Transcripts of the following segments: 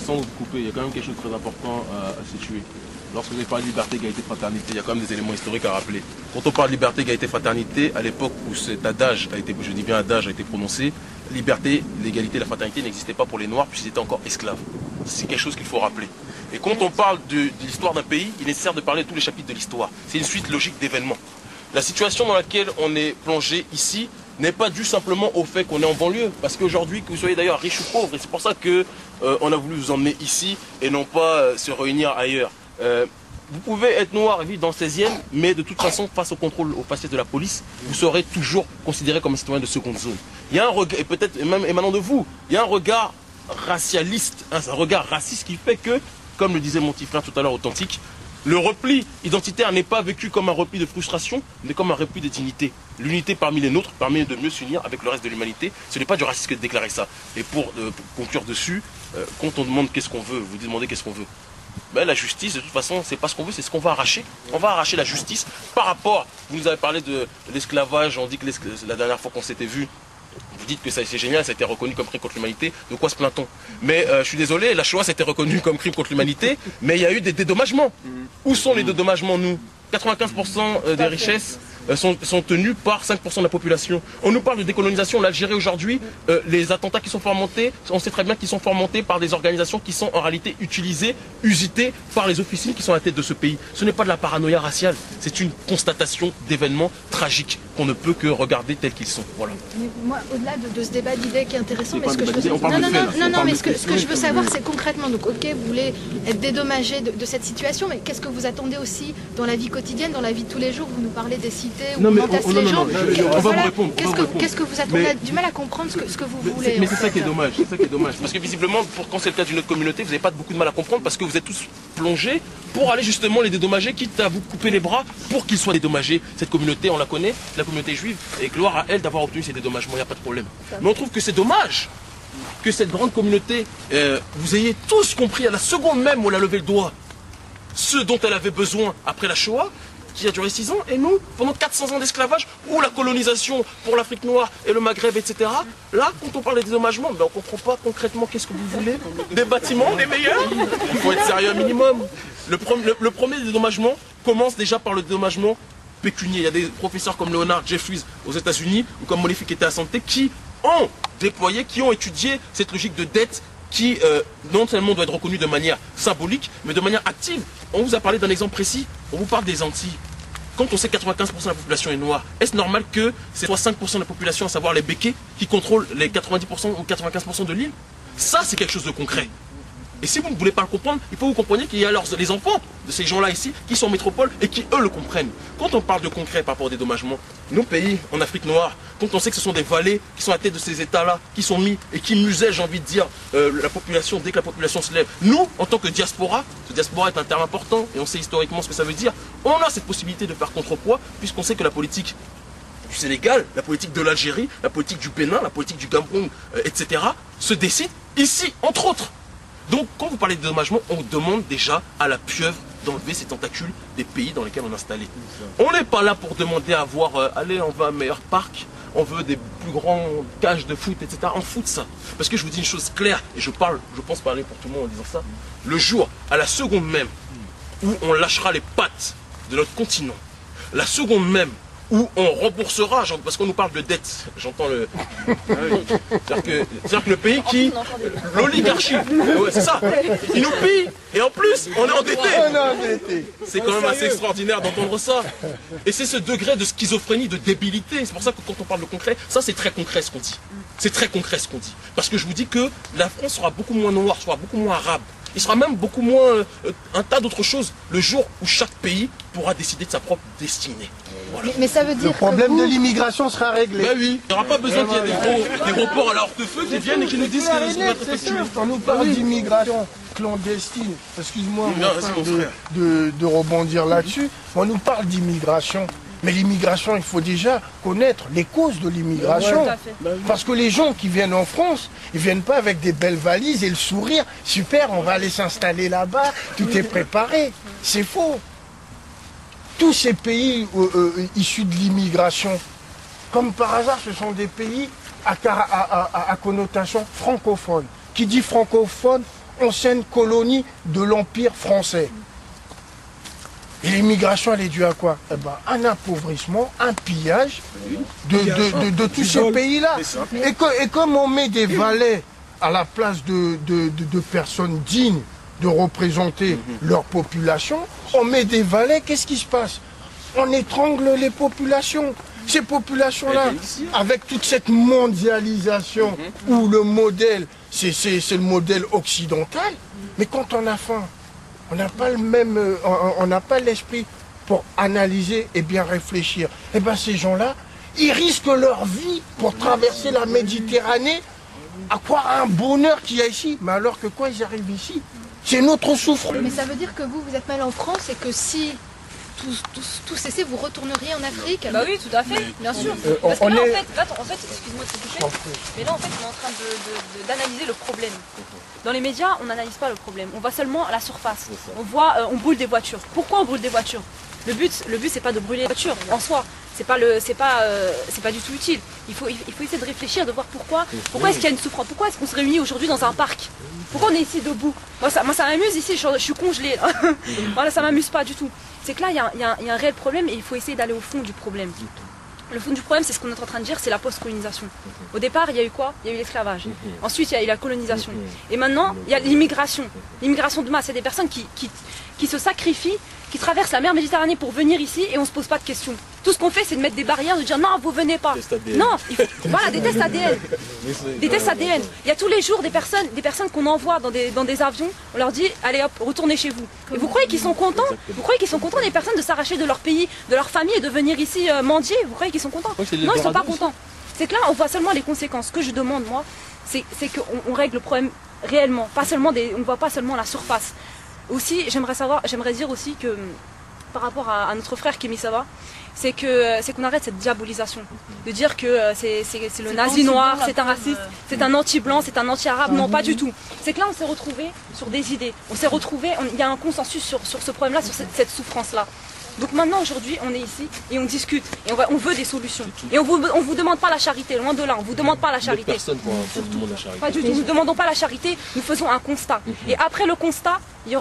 sans vous couper, il y a quand même quelque chose de très important à situer. Lorsque vous avez parlé de liberté, égalité, fraternité, il y a quand même des éléments historiques à rappeler. Quand on parle de liberté, égalité, fraternité, à l'époque où cet adage a été, je dis bien adage, a été prononcé, liberté, l'égalité, la fraternité n'existaient pas pour les Noirs puisqu'ils étaient encore esclaves. C'est quelque chose qu'il faut rappeler. Et quand on parle de l'histoire d'un pays, il est nécessaire de parler de tous les chapitres de l'histoire. C'est une suite logique d'événements. La situation dans laquelle on est plongé ici n'est pas due simplement au fait qu'on est en banlieue. Parce qu'aujourd'hui, que vous soyez d'ailleurs riche ou pauvre, et c'est pour ça qu'on a voulu vous emmener ici et non pas se réunir ailleurs. Vous pouvez être noir et vivre dans le 16e, mais de toute façon, face au contrôle, au faciès de la police, vous serez toujours considéré comme un citoyen de seconde zone. Il y a un regard, et peut-être même émanant de vous, il y a un regard racialiste, un regard raciste qui fait que, comme le disait mon petit frère tout à l'heure authentique, le repli identitaire n'est pas vécu comme un repli de frustration, mais comme un repli de dignité. L'unité parmi les nôtres permet de mieux s'unir avec le reste de l'humanité. Ce n'est pas du racisme que de déclarer ça. Et pour conclure dessus, quand on demande qu'est-ce qu'on veut, vous demandez qu'est-ce qu'on veut. Ben, la justice, de toute façon, c'est pas ce qu'on veut, c'est ce qu'on va arracher. On va arracher la justice par rapport, vous nous avez parlé de l'esclavage, on dit que la dernière fois qu'on s'était vu, vous dites que c'est génial, ça a été reconnu comme crime contre l'humanité, de quoi se plaint-on? Mais je suis désolé, la Shoah, ça a été reconnu comme crime contre l'humanité, mais il y a eu des dédommagements. Où sont les dédommagements, nous? 95% des richesses sont tenues par 5% de la population. On nous parle de décolonisation, l'Algérie aujourd'hui, les attentats qui sont fomentés, on sait très bien qu'ils sont fomentés par des organisations qui sont en réalité utilisées, usitées par les officines qui sont à la tête de ce pays. Ce n'est pas de la paranoïa raciale, c'est une constatation d'événements tragiques qu'on ne peut que regarder tels qu'ils sont. Voilà. Mais moi, au-delà de ce débat d'idées qui est intéressant, mais ce que je veux ce veux savoir, c'est concrètement, donc ok, vous voulez être dédommagé de cette situation, mais qu'est-ce que vous attendez aussi dans la vie quotidienne, dans la vie de tous les jours? Vous nous parlez des cités où on entasse les gens. On va vous répondre. Qu'est-ce que vous attendez? On a du mal à comprendre ce que vous voulez. Mais c'est ça qui est dommage. C'est ça qui est dommage. Parce que visiblement, quand c'est le cas d'une autre communauté, vous n'avez pas beaucoup de mal à comprendre parce que vous êtes tous plongés pour aller justement les dédommager, quitte à vous couper les bras pour qu'ils soient dédommagés. Cette communauté, on la connaît, la communauté juive, et gloire à elle d'avoir obtenu ces dédommagements, il n'y a pas de problème. Mais on trouve que c'est dommage que cette grande communauté, vous ayez tous compris à la seconde même où elle a levé le doigt ce dont elle avait besoin après la Shoah, qui a duré 6 ans, et nous, pendant 400 ans d'esclavage, ou la colonisation pour l'Afrique noire et le Maghreb, etc. Là, quand on parle des dédommagements, ben, on ne comprend pas concrètement qu'est-ce que vous voulez. Des bâtiments, des meilleurs. Il faut être sérieux un minimum. Le premier dédommagement commence déjà par le dédommagement pécunier. Il y a des professeurs comme Leonard Jeffries aux États-Unis, ou comme Monifique était à Santé, qui ont déployé, qui ont étudié cette logique de dette qui non seulement doit être reconnu de manière symbolique, mais de manière active. On vous a parlé d'un exemple précis, on vous parle des Antilles. Quand on sait que 95% de la population est noire, est-ce normal que c'est soit 5% de la population, à savoir les béquets, qui contrôlent les 90% ou 95% de l'île? Ça, c'est quelque chose de concret. Et si vous ne voulez pas le comprendre, il faut que vous compreniez qu'il y a les enfants de ces gens-là ici qui sont en métropole et qui, eux, le comprennent. Quand on parle de concret par rapport au dédommagement, nos pays en Afrique noire, quand on sait que ce sont des vallées qui sont à la tête de ces États-là, qui sont mis et qui musellent, j'ai envie de dire, la population, dès que la population se lève, nous, en tant que diaspora, ce diaspora est un terme important et on sait historiquement ce que ça veut dire, on a cette possibilité de faire contrepoids puisqu'on sait que la politique du Sénégal, la politique de l'Algérie, la politique du Bénin, la politique du Gabon, etc., se décide ici, entre autres. Donc, quand vous parlez de dédommagement, on demande déjà à la pieuvre d'enlever ces tentacules des pays dans lesquels on est installé. On n'est pas là pour demander à avoir, allez, on veut un meilleur parc, on veut des plus grands cages de foot, etc. On fout de ça. Parce que je vous dis une chose claire, et je pense parler pour tout le monde en disant ça, le jour, à la seconde même, où on lâchera les pattes de notre continent, la seconde même où on remboursera, parce qu'on nous parle de dette, j'entends le... C'est-à-dire que le pays qui... L'oligarchie, ouais, c'est ça, il nous pille, et en plus, on est endetté. C'est quand même assez extraordinaire d'entendre ça. Et c'est ce degré de schizophrénie, de débilité, c'est pour ça que quand on parle de concret, ça c'est très concret ce qu'on dit. C'est très concret ce qu'on dit. Parce que je vous dis que la France sera beaucoup moins noire, sera beaucoup moins arabe. Il sera même beaucoup moins un tas d'autres choses le jour où chaque pays pourra décider de sa propre destinée. Voilà. Mais ça veut dire le problème de l'immigration sera réglé. Ben oui, il n'y aura pas besoin qu'il y ait des gros ports à la hortefeux qui viennent et qui nous disent qu'ils sont effectués. Quand nous parlons d'immigration clandestine, excuse-moi de rebondir là-dessus, on nous parle d'immigration. Mais l'immigration, il faut déjà connaître les causes de l'immigration. Parce que les gens qui viennent en France, ils ne viennent pas avec des belles valises et le sourire. Super, on va aller s'installer là-bas, tout est préparé. C'est faux. Tous ces pays issus de l'immigration, comme par hasard, ce sont des pays à connotation francophone. Qui dit francophone anciennes colonies de l'Empire français. Et l'immigration, elle est due à quoi? Eh ben, un appauvrissement, un pillage de tous ces pays-là. Et comme on met des valets à la place de personnes dignes de représenter leur population, on met des valets, qu'est-ce qui se passe? On étrangle les populations. Ces populations-là, avec toute cette mondialisation où le modèle, c'est le modèle occidental, mais quand on a faim, on n'a pas le même, on n'a pas l'esprit pour analyser et bien réfléchir. Et bien ces gens-là, ils risquent leur vie pour traverser la Méditerranée, à croire un bonheur qu'il y a ici. Mais alors que quoi, ils arrivent ici? C'est notre souffrance. Mais ça veut dire que vous êtes mal en France et que si tout cessait, vous retourneriez en Afrique? Bah oui, tout à fait, bien sûr. Parce que là, en fait, excuse-moi de te couper, mais là, en fait, on est en train d'analyser le problème. Dans les médias, on n'analyse pas le problème. On va seulement à la surface. On voit, on brûle des voitures. Pourquoi on brûle des voitures? Le but, c'est pas de brûler les voitures en soi. C'est pas du tout utile. Il faut essayer de réfléchir, de voir pourquoi est-ce qu'il y a une souffrance. Pourquoi est-ce qu'on se réunit aujourd'hui dans un parc? Pourquoi on est ici debout? Moi, ça m'amuse ici. Je suis congelée. Voilà, ça m'amuse pas du tout. C'est que là, il y a un réel problème et il faut essayer d'aller au fond du problème. Le fond du problème, c'est ce qu'on est en train de dire, c'est la post-colonisation. Au départ, il y a eu quoi? Il y a eu l'esclavage. Ensuite, il y a eu la colonisation. Et maintenant, il y a l'immigration. L'immigration de masse, c'est des personnes qui se sacrifient, qui traversent la mer Méditerranée pour venir ici et on ne se pose pas de questions. Tout ce qu'on fait, c'est de mettre des barrières, de dire non, vous venez pas. Non, voilà, des tests ADN. Des tests ADN. Il y a tous les jours des personnes qu'on envoie dans des avions, on leur dit, allez hop, retournez chez vous. Et vous croyez qu'ils sont contents? Vous croyez qu'ils sont contents des personnes de s'arracher de leur pays, de leur famille et de venir ici mendier? Vous croyez qu'ils sont contents? Non, ils ne sont pas contents. C'est que là, on voit seulement les conséquences. Ce que je demande, moi, c'est qu'on règle le problème réellement. Pas seulement on ne voit pas seulement la surface. Aussi, j'aimerais dire aussi que par rapport à notre frère Kémy Seba, c'est qu'on arrête cette diabolisation, de dire que c'est le nazi noir, c'est un raciste, c'est un anti-blanc, c'est un anti-arabe, non pas du tout. C'est que là on s'est retrouvé sur des idées, il y a un consensus sur ce problème-là, sur cette souffrance-là. Donc maintenant, aujourd'hui, on est ici et on discute et on veut des solutions. Et on vous demande pas la charité, loin de là, on vous demande pas la charité. Personne pour vous demander la charité. Pas du tout, nous ne demandons pas la charité, nous faisons un constat. Et après le constat, il y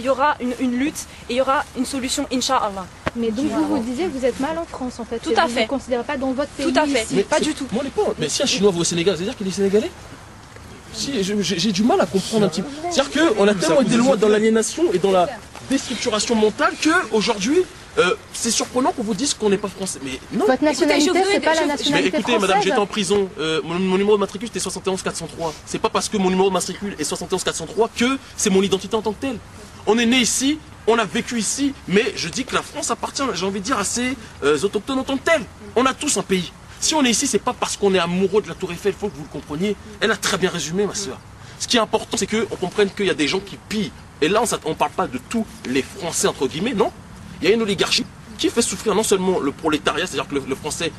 aura une lutte et il y aura une solution, Inch'Allah. Mais donc vous disiez que vous êtes mal en France en fait. Tout à fait. Vous ne considérez pas dans votre pays? Tout à fait, ici. mais pas du tout. Moi, mais si un Chinois va au Sénégal, c'est-à-dire qu'il est sénégalais? Si, j'ai du mal à comprendre un petit peu. C'est-à-dire qu'on a tellement été loin dans l'aliénation et dans la déstructuration mentale qu'aujourd'hui, c'est surprenant qu'on vous dise qu'on n'est pas français. Mais non. Votre nationalité, c'est pas la nationalité mais écoutez, française. madame, j'étais en prison. Mon numéro de matricule, c'était 71 403. C'est pas parce que mon numéro de matricule est 71 403 que c'est mon identité en tant que telle. On est né ici, on a vécu ici, mais je dis que la France appartient, j'ai envie de dire, à ses autochtones en tant que tels. On a tous un pays. Si on est ici, c'est pas parce qu'on est amoureux de la Tour Eiffel, il faut que vous le compreniez. Elle a très bien résumé, ma soeur. Ce qui est important, c'est qu'on comprenne qu'il y a des gens qui pillent. Et là, on ne parle pas de tous les Français, entre guillemets, non. Il y a une oligarchie qui fait souffrir non seulement le prolétariat, c'est-à-dire que le Français